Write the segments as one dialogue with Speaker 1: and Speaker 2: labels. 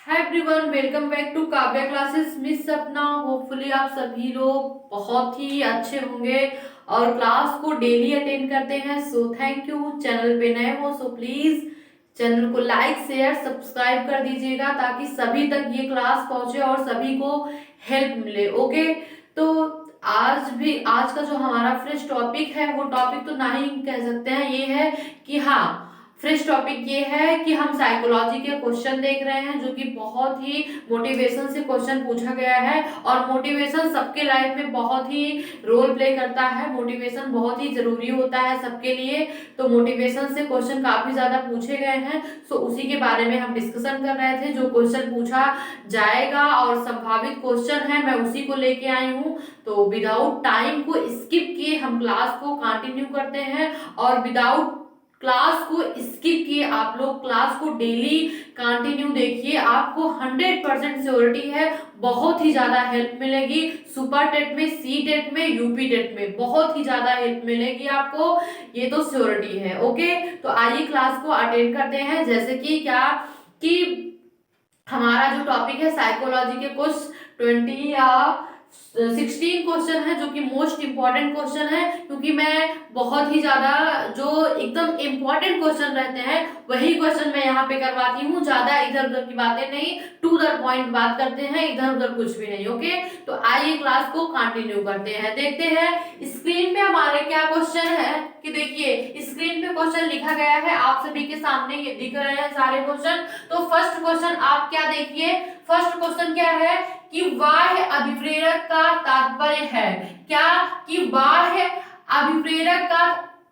Speaker 1: Hi everyone, welcome back to Kavya classes. Miss Sapna, hopefully आप सभी लोग बहुत ही अच्छे होंगे और क्लास को डेली अटेंड करते हैं। So thank you. चैनल पे नए हो सो प्लीज चैनल को लाइक शेयर सब्सक्राइब कर दीजिएगा ताकि सभी तक ये क्लास पहुंचे और सभी को हेल्प मिले। ओके, तो आज का जो हमारा फ्रेश टॉपिक है वो टॉपिक तो ना ही कह सकते हैं, ये है कि हाँ, फ्रेश टॉपिक ये है कि हम साइकोलॉजी के क्वेश्चन देख रहे हैं जो कि बहुत ही मोटिवेशन से क्वेश्चन पूछा गया है। और मोटिवेशन सबके लाइफ में बहुत ही रोल प्ले करता है। मोटिवेशन बहुत ही जरूरी होता है सबके लिए। तो मोटिवेशन से क्वेश्चन काफी ज्यादा पूछे गए हैं। सो उसी के बारे में हम डिस्कशन कर रहे थे। जो क्वेश्चन पूछा जाएगा और संभावित क्वेश्चन है मैं उसी को लेके आई हूँ। तो विदाउट टाइम को स्किप किए हम क्लास को कंटिन्यू करते हैं और विदाउट क्लास को स्किप किए आप लोग क्लास को डेली कंटिन्यू देखिए। आपको 100% श्योरिटी है, बहुत ही ज्यादा हेल्प मिलेगी। सुपर टेट में, सी टेट में, यूपी टेट में बहुत ही ज्यादा हेल्प मिलेगी आपको, ये तो श्योरिटी है। ओके, तो आइए क्लास को अटेंड करते हैं। जैसे कि क्या कि हमारा जो टॉपिक है साइकोलॉजी के कुछ 20 या 16 क्वेश्चन है जो कि मोस्ट इंपॉर्टेंट क्वेश्चन है, क्योंकि मैं बहुत ही ज्यादा जो एकदम इंपॉर्टेंट क्वेश्चन रहते हैं वही क्वेश्चन मैं यहाँ पे करवाती हूँ। ज्यादा इधर उधर की बातें नहीं, टू द पॉइंट बात करते हैं, इधर उधर कुछ भी नहीं। ओके, तो आइए क्लास को कंटिन्यू करते हैं। देखते हैं स्क्रीन पे हमारे क्या क्वेश्चन है। कि देखिए स्क्रीन पे क्वेश्चन लिखा गया है, आप सभी के सामने ये दिख रहे हैं सारे क्वेश्चन। तो फर्स्ट क्वेश्चन आप क्या देखिए, फर्स्ट क्वेश्चन क्या है कि बाह्य अभिप्रेरक का तात्पर्य है क्या, कि बाह्य अभिप्रेरक का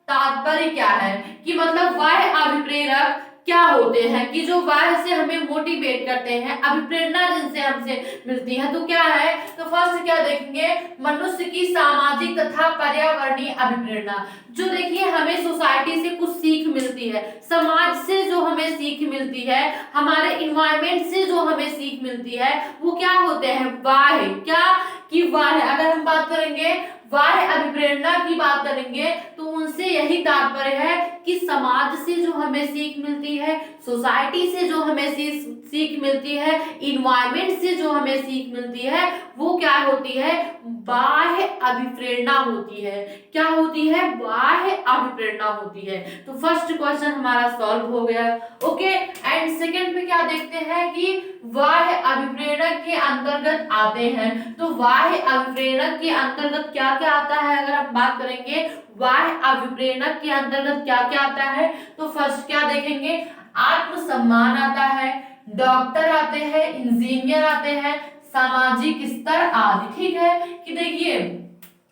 Speaker 1: तात्पर्य क्या है, कि मतलब बाह्य अभिप्रेरक क्या होते हैं, कि जो बाह्य से हमें मोटिवेट करते हैं, अभिप्रेरणा जिनसे हमसे मिलती है। तो क्या है, तो फर्स्ट क्या देखेंगे, मनुष्य की सामाजिक तथा पर्यावरणीय अभिप्रेरणा। जो देखिए हमें सोसाइटी से कुछ सीख मिलती है, समाज से जो हमें सीख मिलती है, हमारे इन्वायरमेंट से जो हमें सीख मिलती है, वो क्या होते हैं, बाह्य। क्या कि बाह्य, अगर हम बात करेंगे बाह्य अभिप्रेरणा की बात करेंगे तो उनसे यही तात्पर्य है कि समाज से जो हमें सीख मिलती है, सोसाइटी से जो हमें सीख मिलती है, इन्वायरमेंट से जो हमें सीख मिलती है, वो क्या होती है, बाह्य अभिप्रेरणा होती है। क्या होती है, बाह्य अभिप्रेरणा होती है। तो फर्स्ट क्वेश्चन हमारा सॉल्व हो गया। ओके, एंड सेकंड पे क्या देखते हैं कि बाह्य अभिप्रेरणक के अंतर्गत आते हैं। तो बाह्य अभिप्रेरणक के अंतर्गत क्या क्या आता है, अगर हम बात करेंगे बाह्य अभिप्रेरणक के अंतर्गत क्या क्या आता है, तो फर्स्ट क्या देखेंगे, आत्मसम्मान आता है, डॉक्टर आते हैं, इंजीनियर आते हैं, सामाजिक स्तर आदि। ठीक है, कि देखिए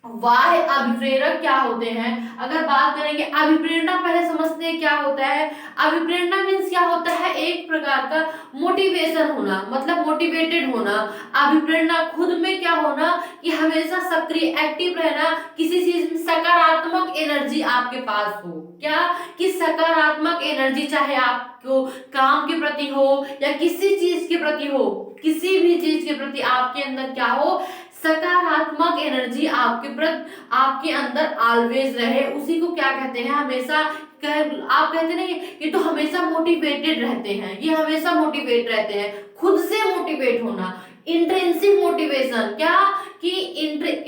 Speaker 1: बाह्य अभिप्रेरक क्या होते हैं। अगर बात करेंगे अभिप्रेरणा, पहले समझते हैं क्या होता है। अभिप्रेरणा मीन्स क्या होता है, एक प्रकार का मोटिवेशन होना, मतलब मोटिवेटेड होना। अभिप्रेरणा खुद में क्या होना, कि हमेशा सक्रिय एक्टिव रहना, किसी चीज में सकारात्मक एनर्जी आपके पास हो। क्या, कि सकारात्मक एनर्जी, चाहे आपको काम के प्रति हो या किसी चीज के प्रति हो, किसी भी चीज के प्रति आपके अंदर क्या हो, सकारात्मक एनर्जी आपके अंदर ऑलवेज रहे। उसी को क्या कहते हैं, हमेशा आप कहते नहीं, ये तो हमेशा मोटिवेटेड रहते हैं, ये हमेशा मोटिवेट रहते हैं, खुद से मोटिवेट होना, इंट्रिंसिक मोटिवेशन। क्या, कि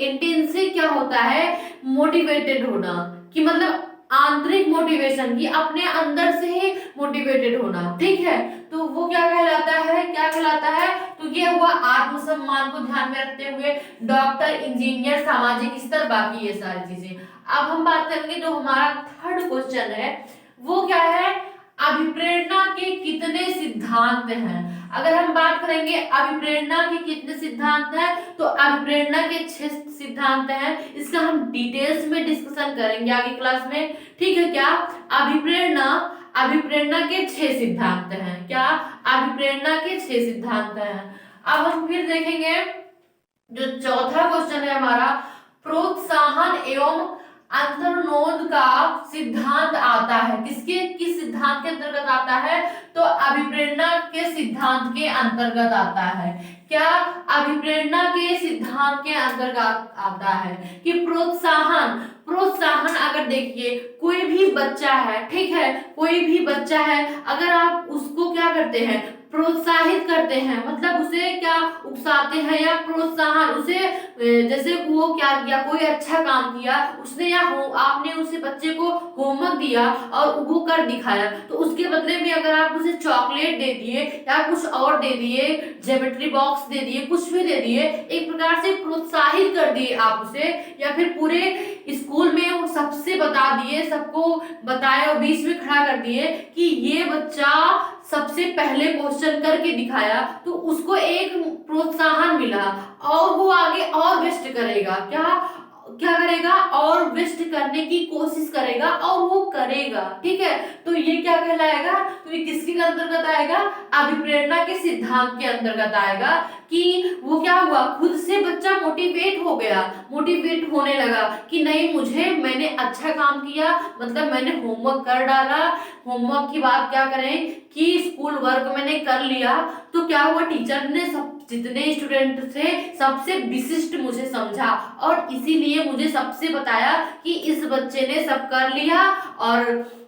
Speaker 1: इंट्रिंसिक क्या होता है, मोटिवेटेड होना, कि मतलब आंतरिक मोटिवेशन, की अपने अंदर से ही मोटिवेटेड होना। ठीक है, तो वो क्या कहलाता है, क्या कहलाता है, तो ये हुआ आत्मसम्मान को ध्यान में रखते हुए, डॉक्टर, इंजीनियर, सामाजिक स्तर, बाकी ये सारी चीजें। अब हम बात करेंगे जो हमारा थर्ड क्वेश्चन है वो क्या है, अभिप्रेरणा के कितने सिद्धांत हैं। अगर हम बात करेंगे अभिप्रेरणा के कितने सिद्धांत हैं, तो अभिप्रेरणा के 6 सिद्धांत हैं। इसका हम डिटेल्स में डिस्कशन करेंगे आगे क्लास में। ठीक है, क्या अभिप्रेरणा, अभिप्रेरणा के 6 सिद्धांत हैं। क्या, अभिप्रेरणा के 6 सिद्धांत हैं। अब हम फिर देखेंगे जो चौथा क्वेश्चन है हमारा, प्रोत्साहन एवं अंतर्नोद का सिद्धांत आता है। किसके, किस सिद्धांत के अंतर्गत आता है, तो अभिप्रेरणा के सिद्धांत के अंतर्गत आता है। क्या, अभिप्रेरणा के सिद्धांत के अंतर्गत आता है कि प्रोत्साहन, प्रोत्साहन अगर देखिए कोई भी बच्चा है, ठीक है, कोई भी बच्चा है, अगर आप उसको क्या क्या करते हैं, प्रोत्साहित करते हैं, मतलब उसे क्या उकसाते हैं या प्रोत्साहन, उसे जैसे वो क्या किया, कोई अच्छा काम किया उसने या आपने उसे बच्चे को होमवर्क दिया और वो कर दिखाया, तो उसके बदले में अगर आप उसे चॉकलेट दे दिए या कुछ और दे दिए, ज्योमेट्री बॉक्स दे दिए, कुछ भी दे दिए, एक प्रकार से प्रोत्साहित कर दिए आप उसे, या फिर पूरे स्कूल में वो सबसे बता दिए, सबको बताए और बीच में खड़ा कर दिए कि ये बच्चा सबसे पहले क्वेश्चन करके दिखाया, तो उसको एक प्रोत्साहन मिला और वो आगे और बेस्ट करेगा, क्या क्या करेगा, और बेस्ट करने की कोशिश करेगा और वो करेगा। ठीक है, तो ये क्या कहलाएगा, तो ये किसके अंतर्गत आएगा, अभिप्रेरणा के सिद्धांत के अंतर्गत आएगा, कि वो क्या हुआ, खुद से बच्चा मोटिवेट हो गया, मोटिवेट होने लगा कि नहीं मुझे, मैंने अच्छा काम किया, मतलब मैंने होमवर्क कर डाला, होमवर्क की बात क्या करें कि स्कूल वर्क मैंने कर लिया, तो क्या हुआ, टीचर ने सब जितने स्टूडेंट थे सबसे विशिष्ट मुझे समझा और इसीलिए मुझे सबसे बताया कि इस बच्चे ने सब कर लिया, और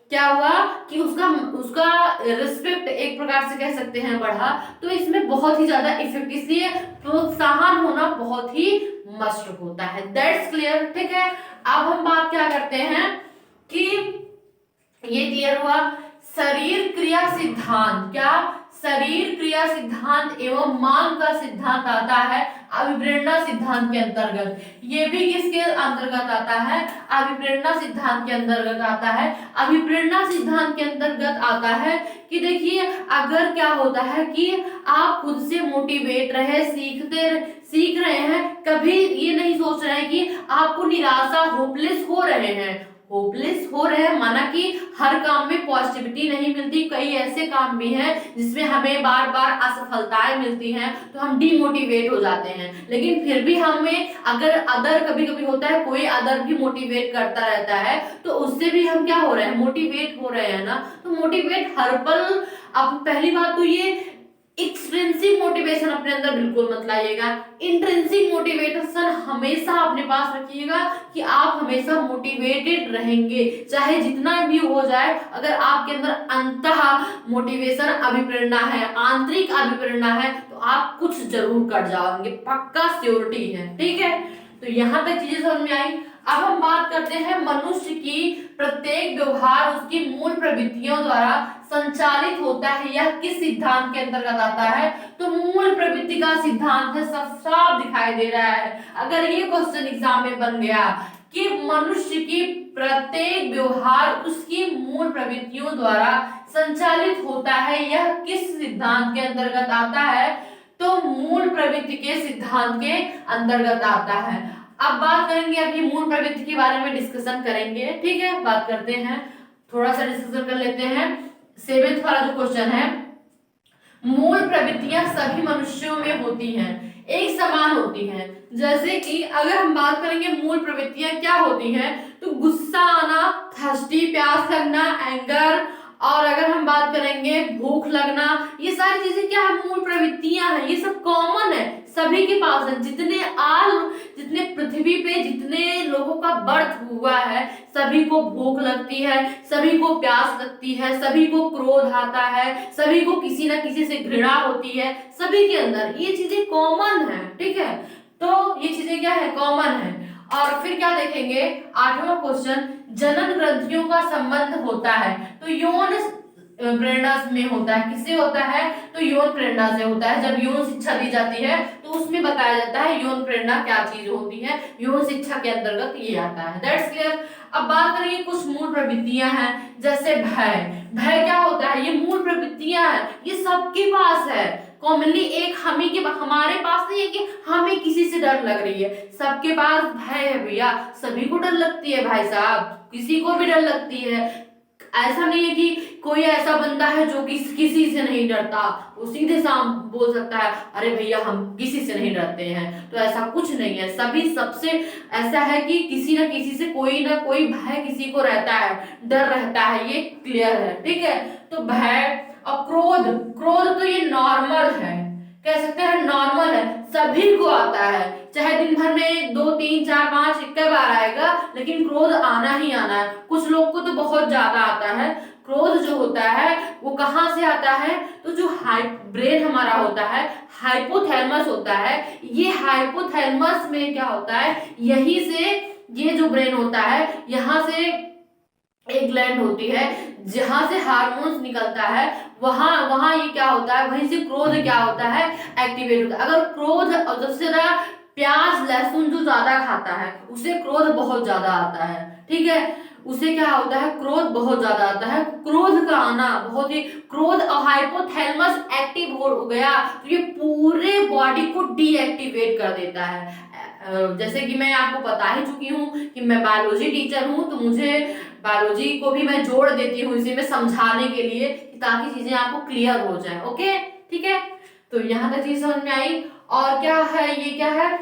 Speaker 1: क्या हुआ कि उसका उसका रिस्पेक्ट एक प्रकार से कह सकते हैं बढ़ा। तो इसमें बहुत ही ज्यादा इफेक्ट, इसलिए प्रोत्साहन होना बहुत ही मस्ट होता है। That's clear. ठीक है, अब हम बात क्या करते हैं कि ये क्लियर हुआ, शरीर क्रिया सिद्धांत, क्या शरीर क्रिया सिद्धांत एवं मांग का सिद्धांत आता है अभिप्रेरणा सिद्धांत के अंतर्गत। ये भी किसके अंतर्गत आता है, अभिप्रेरणा सिद्धांत के अंतर्गत आता है। अभिप्रेरणा सिद्धांत के अंतर्गत आता है कि देखिए, अगर क्या होता है कि आप खुद से मोटिवेट रहे, सीख रहे हैं, कभी ये नहीं सोच रहे हैं कि आपको निराशा, होपलेस हो रहे हैं, होपलेस हो रहे हैं, माना कि हर काम में पॉजिटिविटी नहीं मिलती, कई ऐसे काम भी हैं जिसमें हमें बार बार असफलताएं मिलती हैं, तो हम डिमोटिवेट हो जाते हैं, लेकिन फिर भी हमें अगर अदर, कभी कभी होता है कोई अदर भी मोटिवेट करता रहता है, तो उससे भी हम क्या हो रहे हैं, मोटिवेट हो रहे हैं ना। तो मोटिवेट हर पल, अब पहली बात तो ये एक्सट्रिंसिक मोटिवेशन अपने अंदर बिल्कुल मत लाइएगा, इंट्रिंसिक मोटिवेशन हमेशा अपने पास रखिएगा कि आप हमेशा मोटिवेटेड रहेंगे, चाहे जितना भी हो जाए। अगर आपके अंदर अंतः मोटिवेशन, अभिप्रेरणा है, आंतरिक अभिप्रेरणा है, तो आप कुछ जरूर कर जाओगे, पक्का श्योरिटी है। ठीक है, तो यहाँ तक चीजें समझ में आई। अब हम बात करते हैं मनुष्य की प्रत्येक व्यवहार उसकी मूल प्रवृत्तियों द्वारा संचालित होता है, यह किस सिद्धांत के अंतर्गत आता है, तो मूल प्रवृत्ति का सिद्धांत है, सब साफ दिखाई दे रहा है। अगर ये क्वेश्चन एग्जाम में बन गया कि मनुष्य की प्रत्येक व्यवहार उसकी मूल प्रवृत्तियों द्वारा संचालित होता है, यह किस सिद्धांत के अंतर्गत आता है, तो मूल प्रवृत्ति के सिद्धांत के अंतर्गत आता है। अब बात करेंगे, अभी मूल प्रवृत्ति के बारे में डिस्कशन करेंगे। ठीक है, बात करते हैं, थोड़ा सा डिस्कशन कर लेते हैं। 7th वाला जो क्वेश्चन है, मूल प्रवृत्तियां सभी मनुष्यों में होती हैं, एक समान होती हैं। जैसे कि अगर हम बात करेंगे मूल प्रवृत्तियां क्या होती हैं, तो गुस्सा आना, थर्स्टी, प्यास लगना, एंगर, और अगर हम बात करेंगे भूख लगना, ये सारी चीजें क्या है, मूल प्रवृत्तियां हैं, ये सब कॉमन है, सभी के पास है। जितने पृथ्वी पे जितने लोगों का बर्थ हुआ है, सभी को भूख लगती है, सभी को प्यास लगती है, सभी को क्रोध आता है, सभी को किसी ना किसी से घृणा होती है, सभी के अंदर ये चीजें कॉमन है। ठीक है, तो ये चीजें क्या है, कॉमन है। और फिर क्या देखेंगे, 8वां क्वेश्चन, जनन ग्रंथियों का संबंध होता है, तो यौन प्रेरणा में होता है, किससे होता है, तो यौन प्रेरणा से होता है। जब यौन शिक्षा दी जाती है तो उसमें बताया जाता है यौन प्रेरणा क्या चीज होती है, यौन शिक्षा के अंतर्गत ये आता है। That's clear. अब बात करेंगे कुछ मूल प्रवृत्तियां हैं, जैसे भय। भय क्या होता है, ये मूल प्रवृत्तियां हैं, ये सबके पास है, कॉमनली एक हमारे पास नहीं है कि हमें किसी से डर लग रही है, सबके पास भय है भैया, सभी को डर लगती है भाई साहब, किसी को भी डर लगती है। ऐसा नहीं है कि कोई ऐसा बंदा है जो किसी से नहीं डरता, वो सीधे साम बोल सकता है अरे भैया हम किसी से नहीं डरते हैं, तो ऐसा कुछ नहीं है। सभी सबसे ऐसा है कि किसी ना किसी से कोई ना कोई भय किसी को रहता है, डर रहता है, ये क्लियर है। ठीक है, तो भय और क्रोध, क्रोध तो ये नॉर्मल है, कह सकते हैं नॉर्मल है, सभी को आता है, चाहे दिन भर में 2 3 4 5 इतने बार आएगा, लेकिन क्रोध आना ही आना है। कुछ लोग को तो बहुत ज्यादा आता है, क्रोध जो होता है वो कहाँ से आता है, तो जो ब्रेन हमारा होता है, हाइपोथैलेमस होता है, ये हाइपोथैलेमस में क्या होता है, यही से ये जो ब्रेन होता है यहाँ से एक ग्लैंड होती है जहां से हार्मोन्स निकलता है, वहां वहां ये क्या होता है, वहीं से क्रोध क्या होता है, एक्टिवेट होता है। अगर क्रोध और सबसे ज्यादा प्याज लहसुन जो ज्यादा खाता है उसे क्रोध बहुत ज्यादा आता है, ठीक है, उसे क्या होता है, क्रोध बहुत ज्यादा आता है। क्रोध का आना बहुत ही, क्रोध और हाइपोथैलेमस एक्टिव हो गया तो ये पूरे बॉडी को डीएक्टिवेट कर देता है। जैसे कि मैं आपको बता ही चुकी हूँ कि मैं बायोलॉजी टीचर हूँ, तो मुझे बायोलॉजी को भी मैं जोड़ देती हूँ इसी में समझाने के लिए, ताकि चीजें आपको क्लियर हो जाए। ओके, ठीक है, तो यहाँ तक चीज समझ में आई। और क्या है, ये क्या है,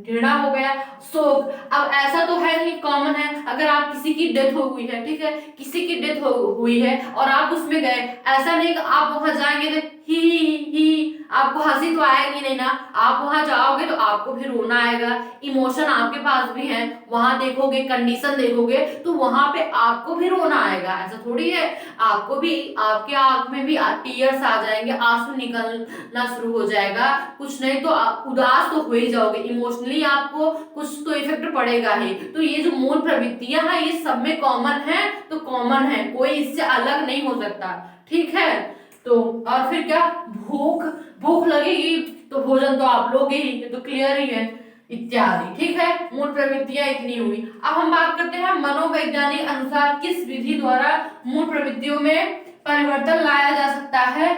Speaker 1: घृणा हो गया, शोक। अब ऐसा तो है नहीं, कॉमन है, अगर आप किसी की डेथ हो हुई है, ठीक है, किसी की डेथ हुई है और आप उसमें गए, ऐसा नहीं कि आप वहां जाएंगे तो ही आपको हंसी तो आएगी नहीं ना, आप वहां जाओगे तो आपको भी रोना आएगा, इमोशन आपके पास भी है, वहां देखोगे, कंडीशन देखोगे तो वहां पे आपको भी रोना आएगा। ऐसा थोड़ी है, आपको भी, आपके आंख में भी टीयर्स आ जाएंगे, आंसू निकलना शुरू हो जाएगा, कुछ नहीं तो उदास तो हो ही जाओगे, इमोशनली आपको कुछ तो इफेक्ट पड़ेगा ही। तो ये जो मूल प्रवृत्तियां हैं ये सब में कॉमन है, तो कॉमन है, कोई इससे अलग नहीं हो सकता, ठीक है। तो और फिर क्या, भूख, भूख लगेगी तो भोजन तो आप लोगे ही, ये तो क्लियर ही है, इत्यादि, ठीक है। मूल प्रवृत्तियां इतनी हुई। अब हम बात करते हैं मनोवैज्ञानिक अनुसार किस विधि द्वारा मूल प्रवृत्तियों में परिवर्तन लाया जा सकता है,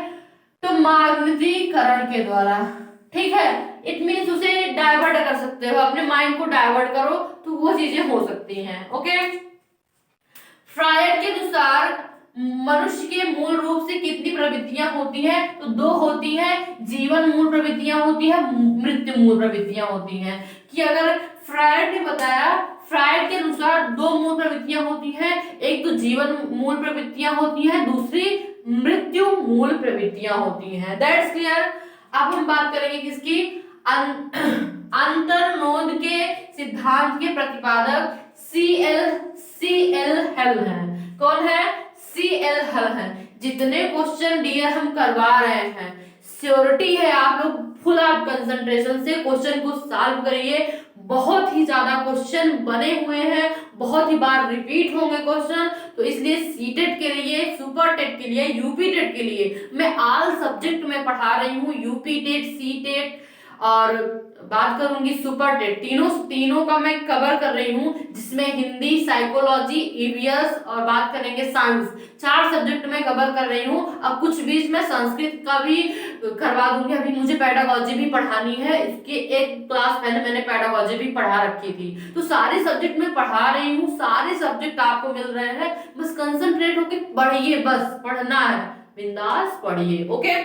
Speaker 1: तो मानवीकरण के द्वारा, ठीक है। इट मीन्स उसे डाइवर्ट कर सकते हो, अपने माइंड को डाइवर्ट करो तो वो चीजें हो सकती हैं। ओके, फ्रायड के अनुसार मनुष्य के मूल रूप से कितनी प्रवृत्तियां होती हैं, तो दो होती हैं, जीवन मूल प्रवृत्तियां होती है, मृत्यु मूल प्रवृत्तियां होती हैं। कि अगर फ्रायड ने बताया, फ्रायड के अनुसार दो मूल प्रवृत्तियां होती हैं, एक तो जीवन मूल प्रवृत्तियां होती हैं, दूसरी मृत्यु मूल प्रवृत्तियां होती हैं। That's clear. अब हम बात करेंगे किसकी, अंतर्नोद के सिद्धांत के प्रतिपादक सी एल हेल हैं। कौन है, सी.एल. हल है। जितने क्वेश्चन डियर हम करवा रहे हैं, श्योरिटी है आप लोग फुल आप कंसंट्रेशन से क्वेश्चन को सॉल्व करिए। बहुत ही ज्यादा क्वेश्चन बने हुए हैं, बहुत ही बार रिपीट होंगे क्वेश्चन, तो इसलिए सीटेट के लिए, सुपर टेट के लिए, यूपी टेट के लिए मैं ऑल सब्जेक्ट में पढ़ा रही हूँ, यूपी टेट, सी टेट और बात करूंगी सुपर टेट, तीनों का मैं कवर कर रही हूँ, जिसमें हिंदी, साइकोलॉजी, ईवीएस और बात करेंगे साइंस, 4 सब्जेक्ट में कवर कर रही हूँ। अब कुछ बीच में संस्कृत का भी करवा दूंगी, अभी मुझे पेडागोजी भी पढ़ानी है, इसके एक क्लास पहले मैंने पेडागोजी भी पढ़ा रखी थी, तो सारे सब्जेक्ट में पढ़ा रही हूँ, सारे सब्जेक्ट आपको मिल रहे हैं, बस कंसंट्रेट होके पढ़िए, बस पढ़ना है, बिंदास पढ़िए। ओके,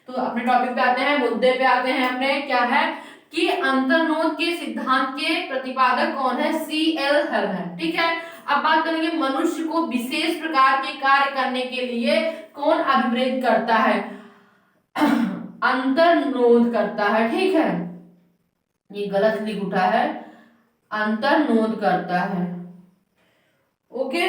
Speaker 1: तो अपने टॉपिक पे आते हैं, मुद्दे पे आते हैं अपने, क्या है कि अंतर्नोद के सिद्धांत के प्रतिपादक कौन है, सी.एल. हल है, ठीक है। अब बात करेंगे मनुष्य को विशेष प्रकार के कार्य करने के लिए कौन अभिप्रेत करता है, अंतर्नोद करता है, ठीक है, ये गलत लिख उठा है, अंतर्नोद करता है। ओके,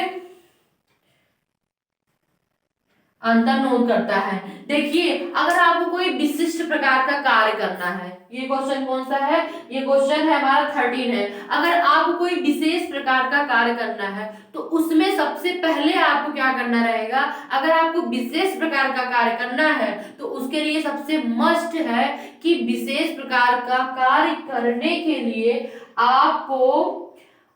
Speaker 1: अंतर्नोद करता है। देखिए, अगर आपको कोई विशिष्ट प्रकार का कार्य करना है, ये क्वेश्चन कौन सा है, ये क्वेश्चन है हमारा 13 है। अगर आपको कोई विशेष प्रकार का कार्य करना है तो उसमें सबसे पहले आपको क्या करना रहेगा, अगर आपको विशेष प्रकार का कार्य करना है तो उसके लिए सबसे मस्ट है कि विशेष प्रकार का कार्य करने के लिए आपको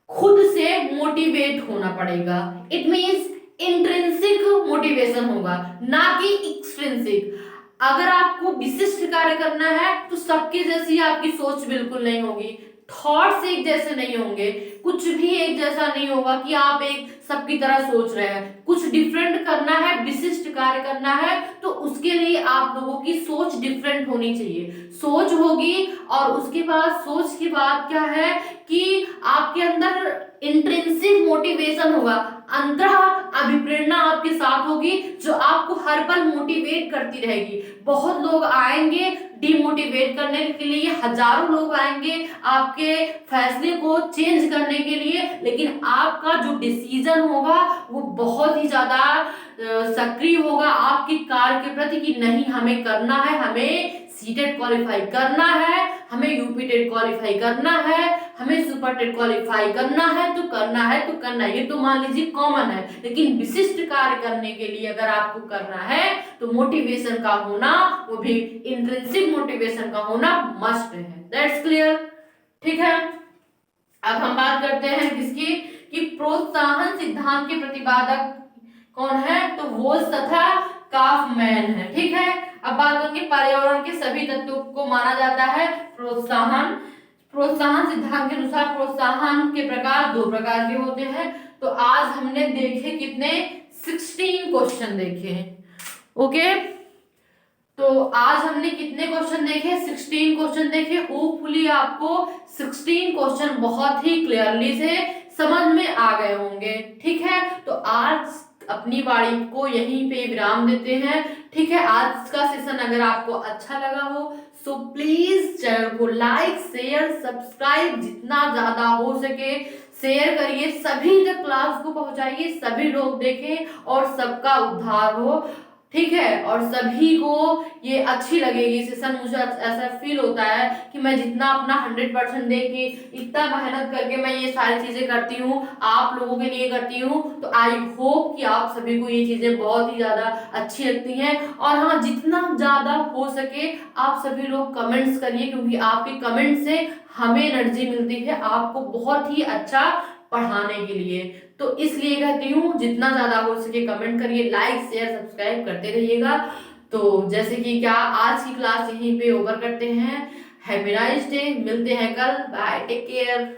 Speaker 1: खुद से मोटिवेट होना पड़ेगा। इट मीन्स इंट्रिंसिक मोटिवेशन होगा, ना कि एक्सट्रिंसिक। अगर आपको विशिष्ट कार्य करना है तो सबके जैसी आपकी सोच बिल्कुल नहीं होगी, थॉट्स एक जैसे नहीं होंगे, कुछ भी एक जैसा नहीं होगा कि आप एक सबकी तरह सोच रहे हैं, कुछ डिफरेंट करना है, विशिष्ट कार्य करना है तो उसके उसके लिए आप लोगों की सोच डिफरेंट होनी चाहिए। सोच होगी और उसके बाद सोच के बाद क्या है कि आपके अंदर इंट्रिंसिक मोटिवेशन होगा, अंततः अभिप्रेरणा आपके साथ होगी जो आपको हर पल मोटिवेट करती रहेगी। बहुत लोग आएंगे डिमोटिवेट करने के लिए, हजारों लोग आएंगे आपके फैसले को चेंज करने के लिए, लेकिन आपका जो डिसीजन होगा वो बहुत ही ज्यादा सक्रिय होगा आपकी कार के प्रति कि नहीं हमें करना है, हमें सीटेट क्वालिफाई करना है, हमें यूपी टेट क्वालिफाई करना है, हमें सुपर टेट क्वालिफाई करना है तो करना है तो करना है। ये तो मान लीजिए कॉमन है, लेकिन विशिष्ट कार्य करने के लिए अगर आपको करना है तो मोटिवेशन का होना, वो भी इंट्रिंसिक मोटिवेशन का होना मस्ट है। दैट्स क्लियर, ठीक है। अब हम बात करते हैं किसकी, कि प्रोत्साहन सिद्धांत के प्रतिपादक कौन है, तो वोल्स तथा काफमैन है, ठीक है। अब बात करेंगे पर्यावरण के सभी तत्वों को माना जाता है प्रोत्साहन। प्रोत्साहन सिद्धांत के अनुसार प्रोत्साहन के प्रकार दो प्रकार के होते हैं। तो आज हमने देखे कितने, 16 क्वेश्चन देखे हैं। ओके, तो आज हमने कितने क्वेश्चन देखे, 16 क्वेश्चन देखे। होपफुली आपको 16 क्वेश्चन बहुत ही क्लियरली से समझ में आ गए होंगे, ठीक है। तो आज अपनी वाणी को यहीं पे विराम देते हैं, ठीक है। आज का सेशन अगर आपको अच्छा लगा हो सो प्लीज चैनल को लाइक शेयर सब्सक्राइब जितना ज्यादा हो सके शेयर करिए, सभी तक क्लास को पहुंचाइए, सभी लोग देखें और सबका उद्धार हो, ठीक है। और सभी को ये अच्छी लगेगी सेशन। मुझे ऐसा फील होता है कि मैं जितना अपना 100% दे के इतना मेहनत करके मैं ये सारी चीजें करती हूँ, आप लोगों के लिए करती हूँ, तो आई होप कि आप सभी को ये चीजें बहुत ही ज्यादा अच्छी लगती हैं। और हाँ, जितना ज्यादा हो सके आप सभी लोग कमेंट्स करिए, क्योंकि आपके कमेंट से हमें एनर्जी मिलती है आपको बहुत ही अच्छा पढ़ाने के लिए। तो इसलिए कहती हूँ जितना ज्यादा हो सके कमेंट करिए, लाइक शेयर सब्सक्राइब करते रहिएगा। तो जैसे कि क्या आज की क्लास यहीं पे ओवर करते हैं। हैव ए नाइस डे, मिलते हैं कल, बाय, टेक केयर।